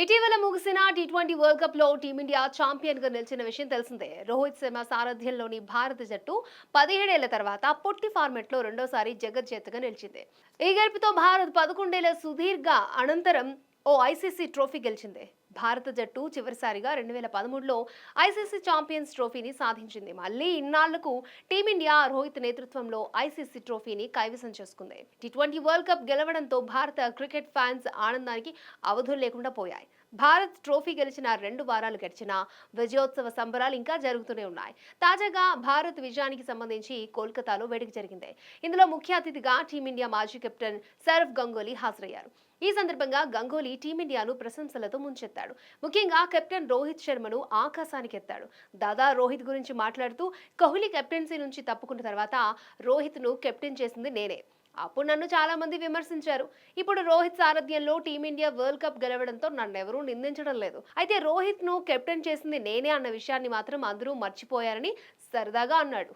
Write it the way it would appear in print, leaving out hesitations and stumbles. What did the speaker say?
ఇటీవల ముగిసిన T20 world cup లో టీమిండియా ఛాంపియన్ గా నిలిచిన విషయం తెలిసిందే. రోహిత్ శర్మ సారథ్యంలోని భారత జట్టు 17 ఏళ్ల తర్వాత పొట్టి ఫార్మెట్ లో రెండోసారి జగజ్జేతగా నిలిచింది. ఈ గెలుపుతో భారత్ 11 ఏళ్ల సుదీర్ఘ అనంతరం ఓ ఐసీసీ ట్రోఫీ గెలిచింది. భారత జట్టు చివరిసారిగా 2013లో ఐసీసీ ఛాంపియన్స్ ట్రోఫీని సాధించింది. మళ్లీ ఇన్నాళ్లకు టీమిండియా రోహిత్ నేతృత్వంలో ఐసీసీ ట్రోఫీని కైవసం చేసుకుంది. టీ20 వరల్డ్ కప్ గెలవడంతో భారత క్రికెట్ ఫ్యాన్స్ ఆనందానికి అవధులు లేకుండా పోయాయి. భారత్ ట్రోఫీ గెలిచిన 2 వారాలు గడిచినా విజయోత్సవ సంబరాలు ఇంకా జరుగుతూనే ఉన్నాయి. తాజాగా భారత్ విజయానికి సంబంధించి కోల్కతాలో వేడుక జరిగింది. ఇందులో ముఖ్య అతిథిగా టీమిండియా మాజీ కెప్టెన్ సౌరవ్ గంగూలీ హాజరయ్యారు. ఈ సందర్భంగా గంగూలీ టీమిండియాను ప్రశంసలతో ముంచెత్తాడు. ముఖ్యంగా కెప్టెన్ రోహిత్ శర్మను ఆకాశానికి ఎత్తాడు. దాదా రోహిత్ గురించి మాట్లాడుతూ, కోహ్లీ కెప్టెన్సీ నుంచి తప్పుకున్న తర్వాత రోహిత్ ను కెప్టెన్ చేసింది నేనే. అప్పుడు నన్ను చాలా మంది విమర్శించారు. ఇప్పుడు రోహిత్ సారథ్యంలో టీమిండియా వరల్డ్ కప్ గెలవడంతో నన్నెవరూ నిందించడం లేదు. అయితే రోహిత్ ను కెప్టెన్ చేసింది నేనే అన్న విషయాన్ని మాత్రం అందరూ మర్చిపోయారని సరదాగా అన్నాడు.